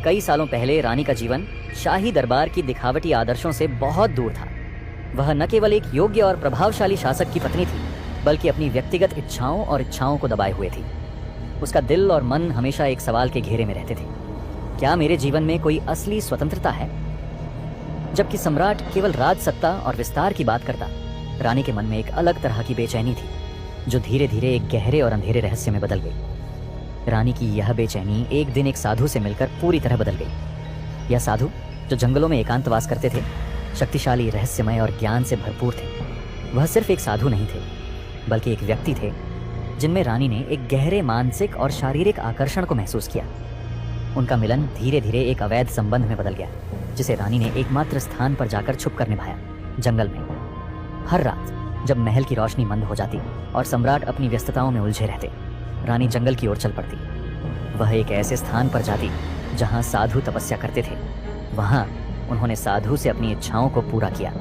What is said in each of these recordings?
कई सालों पहले रानी का जीवन शाही दरबार की दिखावटी आदर्शों से बहुत दूर था। वह न केवल एक योग्य और प्रभावशाली शासक की पत्नी थी, बल्कि अपनी व्यक्तिगत इच्छाओं को दबाए हुए थी। उसका दिल और मन हमेशा एक सवाल के घेरे में रहते थे, क्या मेरे जीवन में कोई असली स्वतंत्रता है? जबकि सम्राट केवल राज सत्ता और विस्तार की बात करता, रानी के मन में एक अलग तरह की बेचैनी थी, जो धीरे धीरे एक गहरे और अंधेरे रहस्य में बदल गई। रानी की यह बेचैनी एक दिन एक साधु से मिलकर पूरी तरह बदल गई। यह साधु, जो जंगलों में एकांतवास करते थे, शक्तिशाली, रहस्यमय और ज्ञान से भरपूर थे। वह सिर्फ एक साधु नहीं थे, बल्कि एक व्यक्ति थे जिनमें रानी ने एक गहरे मानसिक और शारीरिक आकर्षण को महसूस किया। उनका मिलन धीरे धीरे एक अवैध संबंध में बदल गया, जिसे रानी ने एकमात्र स्थान पर जाकर छुप कर निभाया, जंगल में। हर रात जब महल की रोशनी मंद हो जाती और सम्राट अपनी व्यस्तताओं में उलझे रहते, रानी जंगल की ओर चल पड़ती। वह एक ऐसे स्थान पर जाती जहां साधु तपस्या करते थे। वहां उन्होंने साधु से अपनी इच्छाओं को पूरा किया,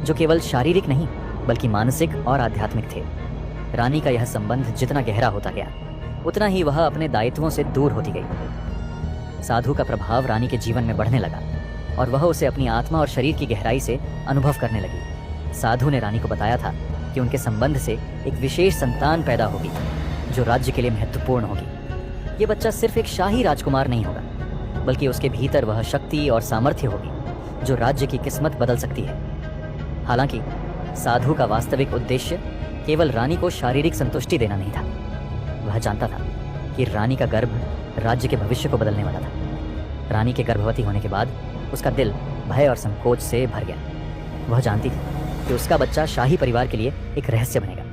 जो केवल शारीरिक नहीं बल्कि मानसिक और आध्यात्मिक थे। रानी का यह संबंध जितना गहरा होता गया, उतना ही वह अपने दायित्वों से दूर होती गई। साधु का प्रभाव रानी के जीवन में बढ़ने लगा और वह उसे अपनी आत्मा और शरीर की गहराई से अनुभव करने लगी। साधु ने रानी को बताया था कि उनके संबंध से एक विशेष संतान पैदा होगी, जो राज्य के लिए महत्वपूर्ण होगी। ये बच्चा सिर्फ एक शाही राजकुमार नहीं होगा, बल्कि उसके भीतर वह शक्ति और सामर्थ्य होगी जो राज्य की किस्मत बदल सकती है। हालांकि साधु का वास्तविक उद्देश्य केवल रानी को शारीरिक संतुष्टि देना नहीं था। वह जानता था कि रानी का गर्भ राज्य के भविष्य को बदलने वाला था। रानी के गर्भवती होने के बाद उसका दिल भय और संकोच से भर गया। वह जानती थी कि उसका बच्चा शाही परिवार के लिए एक रहस्य बनेगा,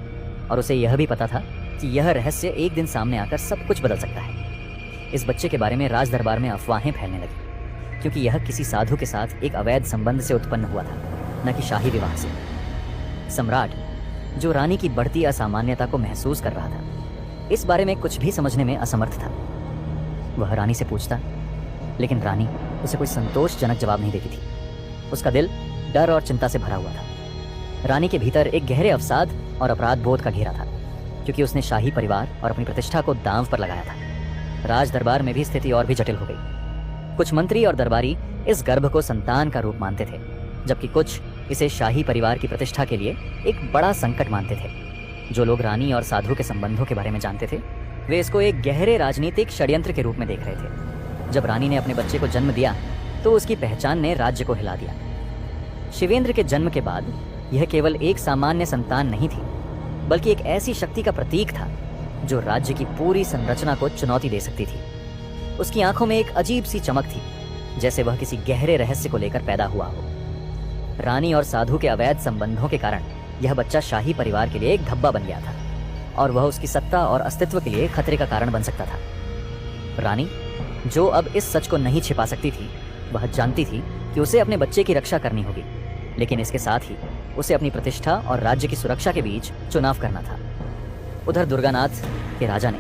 और उसे यह भी पता था कि यह रहस्य एक दिन सामने आकर सब कुछ बदल सकता है। इस बच्चे के बारे में राज दरबार में अफवाहें फैलने लगी, क्योंकि यह किसी साधु के साथ एक अवैध संबंध से उत्पन्न हुआ था, न कि शाही विवाह से। सम्राट, जो रानी की बढ़ती असामान्यता को महसूस कर रहा था, इस बारे में कुछ भी समझने में असमर्थ था। वह रानी से पूछता, लेकिन रानी उसे कोई संतोषजनक जवाब नहीं देती थी। उसका दिल डर और चिंता से भरा हुआ था। रानी के भीतर एक गहरे अवसाद और अपराध बोध का घेरा था, क्योंकि उसने शाही परिवार और अपनी प्रतिष्ठा को दांव पर लगाया था। राज दरबार में भी स्थिति और भी जटिल हो गई। कुछ मंत्री और दरबारी इस गर्भ को संतान का रूप मानते थे, जबकि कुछ इसे शाही परिवार की प्रतिष्ठा के लिए एक बड़ा संकट मानते थे। जो लोग रानी और साधु के संबंधों के बारे में जानते थे, वे इसको एक गहरे राजनीतिक षड्यंत्र के रूप में देख रहे थे। जब रानी ने अपने बच्चे को जन्म दिया, तो उसकी पहचान ने राज्य को हिला दिया। शिवेंद्र के जन्म के बाद यह केवल एक सामान्य संतान नहीं थी, बल्कि एक ऐसी शक्ति का प्रतीक था जो राज्य की पूरी संरचना को चुनौती दे सकती थी। उसकी आंखों में एक अजीब सी चमक थी, जैसे वह किसी गहरे रहस्य को लेकर पैदा हुआ हो। रानी और साधु के अवैध संबंधों के कारण यह बच्चा शाही परिवार के लिए एक धब्बा बन गया था, और वह उसकी सत्ता और अस्तित्व के लिए खतरे का कारण बन सकता था। रानी, जो अब इस सच को नहीं छिपा सकती थी, वह जानती थी कि उसे अपने बच्चे की रक्षा करनी होगी, लेकिन इसके साथ ही उसे अपनी प्रतिष्ठा और राज्य की सुरक्षा के बीच चुनाव करना था। उधर दुर्गानाथ के राजा ने,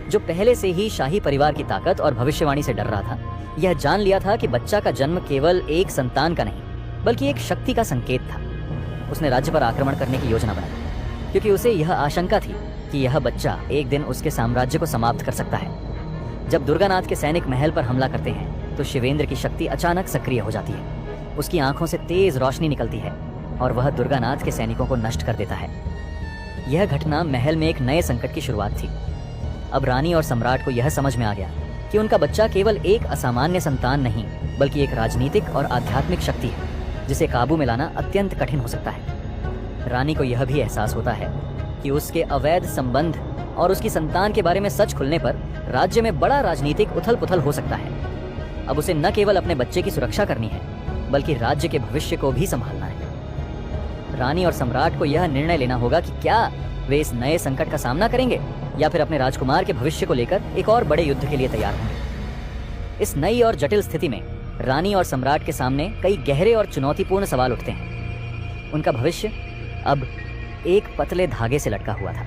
जो पहले से ही शाही परिवार की ताकत और भविष्यवाणी से डर रहा था, यह जान लिया था कि बच्चा का जन्म केवल एक संतान का नहीं, बल्कि एक शक्ति का संकेत था। उसने राज्य पर आक्रमण करने की योजना बनाई, क्योंकि उसे यह आशंका थी कि यह बच्चा एक दिन उसके साम्राज्य को समाप्त कर सकता है। जब दुर्गानाथ के सैनिक महल पर हमला करते हैं, तो शिवेंद्र की शक्ति अचानक सक्रिय हो जाती है। उसकी आंखों से तेज रोशनी निकलती है और वह दुर्गानाथ के सैनिकों को नष्ट कर देता है। यह घटना महल में एक नए संकट की शुरुआत थी। अब रानी और सम्राट को यह समझ में आ गया कि उनका बच्चा केवल एक असामान्य संतान नहीं, बल्कि एक राजनीतिक और आध्यात्मिक शक्ति है, जिसे काबू में लाना अत्यंत कठिन हो सकता है। रानी को यह भी एहसास होता है कि उसके अवैध संबंध और उसकी संतान के बारे में सच खुलने पर राज्य में बड़ा राजनीतिक उथल-पुथल हो सकता है। अब उसे न केवल अपने बच्चे की सुरक्षा करनी है, बल्कि राज्य के भविष्य को भी संभालना है। रानी और सम्राट को यह निर्णय लेना होगा कि क्या वे इस नए संकट का सामना करेंगे या फिर अपने राजकुमार के भविष्य को लेकर एक और बड़े युद्ध के लिए तैयार होंगे। इस नई और जटिल स्थिति में रानी और सम्राट के सामने कई गहरे और चुनौतीपूर्ण सवाल उठते हैं। उनका भविष्य अब एक पतले धागे से लटका हुआ था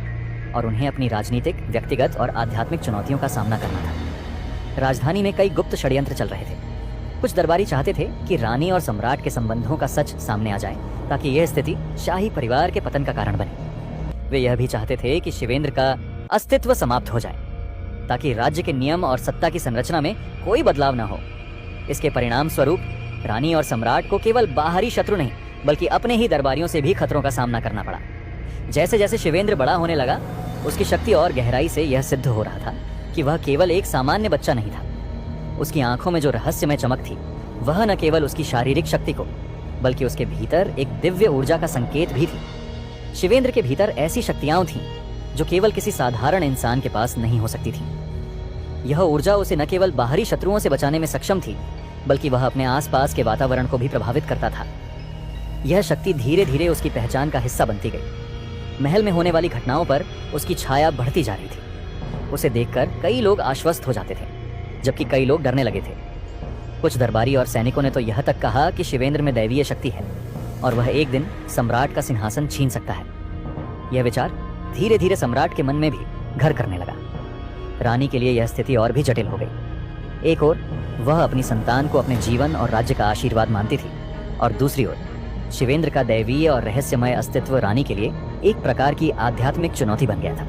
और उन्हें अपनी राजनीतिक, व्यक्तिगत और आध्यात्मिक चुनौतियों का सामना करना था। राजधानी में कई गुप्त षड्यंत्र चल रहे थे। कुछ दरबारी चाहते थे कि रानी और सम्राट के संबंधों का सच सामने आ जाए, ताकि यह स्थिति शाही परिवार के पतन का कारण बने। वे यह भी चाहते थे कि शिवेंद्र का अस्तित्व समाप्त हो जाए, ताकि राज्य के नियम और सत्ता की संरचना में कोई बदलाव न हो। इसके परिणाम स्वरूप रानी और सम्राट को केवल बाहरी शत्रु नहीं बल्कि अपने ही दरबारियों से भी खतरों का सामना करना पड़ा। जैसे जैसे शिवेंद्र बड़ा होने लगा, उसकी शक्ति और गहराई से यह सिद्ध हो रहा था कि वह केवल एक सामान्य बच्चा नहीं था। उसकी आंखों में जो रहस्यमय चमक थी, वह न केवल उसकी शारीरिक शक्ति को बल्कि उसके भीतर एक दिव्य ऊर्जा का संकेत भी थी। शिवेंद्र के भीतर ऐसी शक्तियां थीं जो केवल किसी साधारण इंसान के पास नहीं हो सकती थी। यह ऊर्जा उसे न केवल बाहरी शत्रुओं से बचाने में सक्षम थी बल्कि वह अपने आसपास के वातावरण को भी प्रभावित करता था। यह शक्ति धीरे धीरे उसकी पहचान का हिस्सा बनती गई। महल में होने वाली घटनाओं पर उसकी छाया बढ़ती जा रही थी। उसे देखकर कई लोग आश्वस्त हो जाते थे, जबकि कई लोग डरने लगे थे। कुछ दरबारी और सैनिकों ने तो यह तक कहा कि शिवेंद्र में दैवीय शक्ति है और वह एक दिन सम्राट का सिंहासन छीन सकता है। यह विचार धीरे धीरे सम्राट के मन में भी घर करने लगा। रानी के लिए यह स्थिति और भी जटिल हो गई। एक ओर वह अपनी संतान को अपने जीवन और राज्य का आशीर्वाद मानती थी और दूसरी ओर शिवेंद्र का दैवीय और रहस्यमय अस्तित्व रानी के लिए एक प्रकार की आध्यात्मिक चुनौती बन गया था।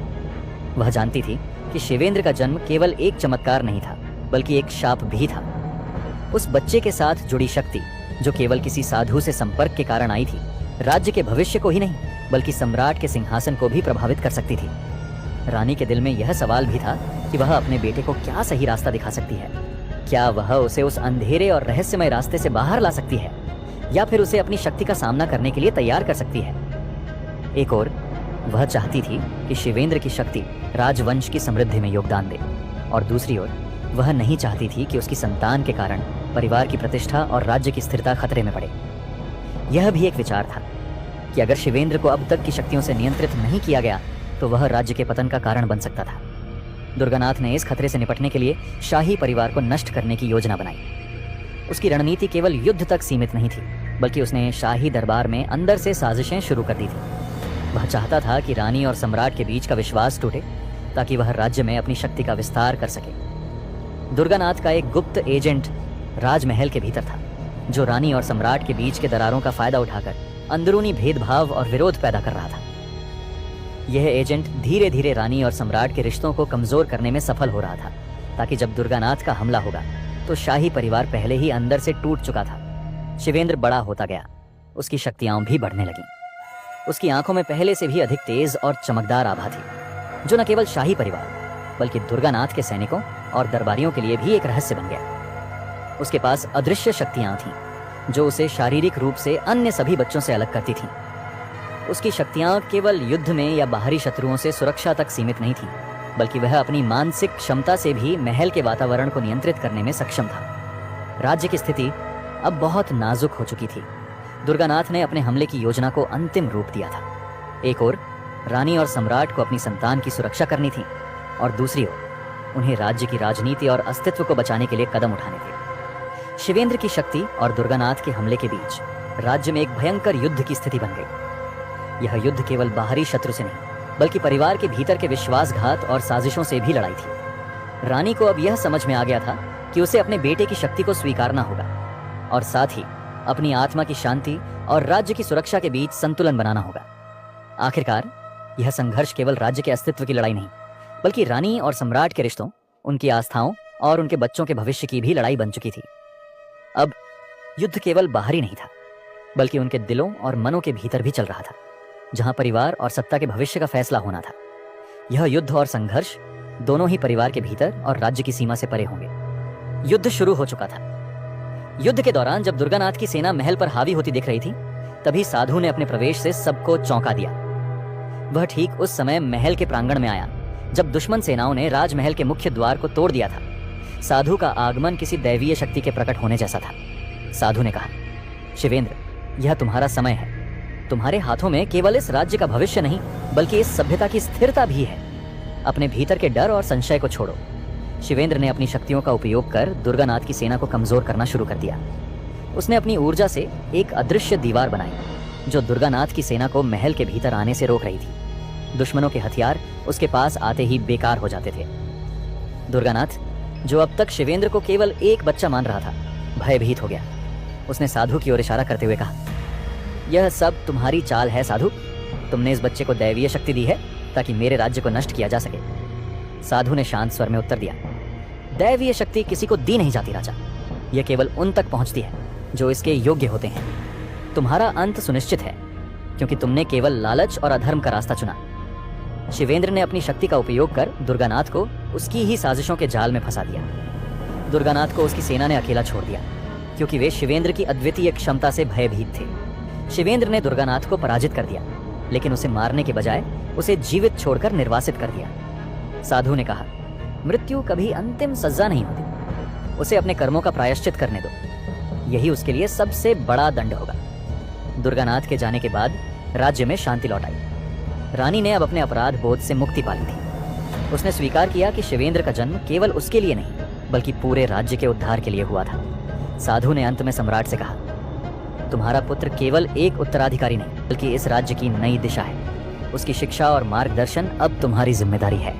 वह जानती थी कि शिवेंद्र का जन्म केवल एक चमत्कार नहीं था बल्कि एक शाप भी था। उस बच्चे के साथ जुड़ी शक्ति जो केवल किसी साधु से संपर्क के कारण आई थी, राज्य के भविष्य को ही नहीं बल्कि सम्राट के सिंहासन को भी प्रभावित कर सकती थी। रानी के दिल में यह सवाल भी था कि वह अपने बेटे को क्या सही रास्ता दिखा सकती है। क्या वह उसे उस अंधेरे और रहस्यमय रास्ते से बाहर ला सकती है या फिर उसे अपनी शक्ति का सामना करने के लिए तैयार कर सकती है। एक ओर वह चाहती थी कि शिवेंद्र की शक्ति राजवंश की समृद्धि में योगदान दे और दूसरी ओर वह नहीं चाहती थी कि उसकी संतान के कारण परिवार की प्रतिष्ठा और राज्य की स्थिरता खतरे में पड़े। यह भी एक विचार था कि अगर शिवेंद्र को अब तक की शक्तियों से नियंत्रित नहीं किया गया तो वह राज्य के पतन का कारण बन सकता था। दुर्गानाथ ने इस खतरे से निपटने के लिए शाही परिवार को नष्ट करने की योजना बनाई। उसकी रणनीति केवल युद्ध तक सीमित नहीं थी बल्कि उसने शाही दरबार में अंदर से साजिशें शुरू कर दी थी। वह चाहता था कि रानी और सम्राट के बीच का विश्वास टूटे ताकि वह राज्य में अपनी शक्ति का विस्तार कर सके। दुर्गानाथ का एक गुप्त एजेंट राजमहल के भीतर था जो रानी और सम्राट के बीच के दरारों का फायदा उठाकर अंदरूनी भेदभाव और विरोध पैदा कर रहा था। यह एजेंट धीरे धीरे रानी और सम्राट के रिश्तों को कमजोर करने में सफल हो रहा था ताकि जब दुर्गानाथ का हमला होगा तो शाही परिवार पहले ही अंदर से टूट चुका था। शिवेंद्र बड़ा होता गया, उसकी शक्तियां भी बढ़ने लगीं। उसकी आंखों में पहले से भी अधिक तेज और चमकदार आभा थी जो न केवल शाही परिवार बल्कि दुर्गानाथ के सैनिकों और दरबारियों के लिए भी एक रहस्य बन गया। उसके पास अदृश्य शक्तियां थीं जो उसे शारीरिक रूप से अन्य सभी बच्चों से अलग करती थीं। उसकी शक्तियां केवल युद्ध में या बाहरी शत्रुओं से सुरक्षा तक सीमित नहीं थी बल्कि वह अपनी मानसिक क्षमता से भी महल के वातावरण को नियंत्रित करने में सक्षम था। राज्य की स्थिति अब बहुत नाजुक हो चुकी थी। दुर्गानाथ ने अपने हमले की योजना को अंतिम रूप दिया था। एक ओर रानी और सम्राट को अपनी संतान की सुरक्षा करनी थी और दूसरी ओर उन्हें राज्य की राजनीति और अस्तित्व को बचाने के लिए कदम उठाने थे। शिवेंद्र की शक्ति और दुर्गानाथ के हमले के बीच राज्य में एक भयंकर युद्ध की स्थिति बन गई। यह युद्ध केवल बाहरी शत्रु से नहीं बल्कि परिवार के भीतर के विश्वासघात और साजिशों से भी लड़ाई थी। रानी को अब यह समझ में आ गया था कि उसे अपने बेटे की शक्ति को स्वीकारना होगा और साथ ही अपनी आत्मा की शांति और राज्य की सुरक्षा के बीच संतुलन बनाना होगा। आखिरकार यह संघर्ष केवल राज्य के अस्तित्व की लड़ाई नहीं बल्कि रानी और सम्राट के रिश्तों, उनकी आस्थाओं और उनके बच्चों के भविष्य की भी लड़ाई बन चुकी थी। अब युद्ध केवल बाहरी नहीं था बल्कि उनके दिलों और मनों के भीतर भी चल रहा था, जहां परिवार और सत्ता के भविष्य का फैसला होना था। यह युद्ध और संघर्ष दोनों ही परिवार के भीतर और राज्य की सीमा से परे होंगे। युद्ध शुरू हो चुका था। युद्ध के दौरान जब दुर्गानाथ की सेना महल पर हावी होती दिख रही थी, तभी साधु ने अपने प्रवेश से सबको चौंका दिया। वह ठीक उस समय महल के प्रांगण में आया जब दुश्मन सेनाओं ने राजमहल के मुख्य द्वार को तोड़ दिया था। साधु का आगमन किसी दैवीय शक्ति के प्रकट होने जैसा था। साधु ने कहा, शिवेंद्र, यह तुम्हारा समय है। तुम्हारे हाथों में केवल इस राज्य का भविष्य नहीं बल्कि इस सभ्यता की स्थिरता भी है। अपने भीतर के डर और संशय को छोड़ो। शिवेंद्र ने अपनी शक्तियों का उपयोग कर दुर्गानाथ की सेना को कमजोर करना शुरू कर दिया। उसने अपनी ऊर्जा से एक अदृश्य दीवार बनाई जो दुर्गानाथ की सेना को महल के भीतर आने से रोक रही थी। दुश्मनों के हथियार उसके पास आते ही बेकार हो जाते थे। दुर्गानाथ, जो अब तक शिवेंद्र को केवल एक बच्चा मान रहा था, भयभीत हो गया। उसने साधु की ओर इशारा करते हुए कहा, यह सब तुम्हारी चाल है साधु। तुमने इस बच्चे को दैवीय शक्ति दी है ताकि मेरे राज्य को नष्ट किया जा सके। साधु ने शांत स्वर में उत्तर दिया, दैवीय शक्ति किसी को दी नहीं जाती राजा। यह केवल उन तक पहुंचती है जो इसके योग्य होते हैं। तुम्हारा अंत सुनिश्चित है क्योंकि तुमने केवल लालच और अधर्म का रास्ता चुना। शिवेंद्र ने अपनी शक्ति का उपयोग कर दुर्गानाथ को उसकी ही साजिशों के जाल में फंसा दिया। दुर्गानाथ को उसकी सेना ने अकेला छोड़ दिया क्योंकि वे शिवेंद्र की अद्वितीय क्षमता से भयभीत थे। शिवेंद्र ने दुर्गानाथ को पराजित कर दिया, लेकिन उसे मारने के बजाय उसे जीवित छोड़कर निर्वासित कर दिया। साधु ने कहा, मृत्यु कभी अंतिम सजा नहीं होती, उसे अपने कर्मों का प्रायश्चित करने दो, यही उसके लिए सबसे बड़ा दंड होगा। दुर्गानाथ के जाने के बाद राज्य में शांति लौट आई। रानी ने अब अपने अपराध बोध से मुक्ति पा ली थी। उसने स्वीकार किया कि शिवेंद्र का जन्म केवल उसके लिए नहीं बल्कि पूरे राज्य के उद्धार के लिए हुआ था। साधु ने अंत में सम्राट से कहा, तुम्हारा पुत्र केवल एक उत्तराधिकारी नहीं बल्कि इस राज्य की नई दिशा है। उसकी शिक्षा और मार्गदर्शन अब तुम्हारी जिम्मेदारी है।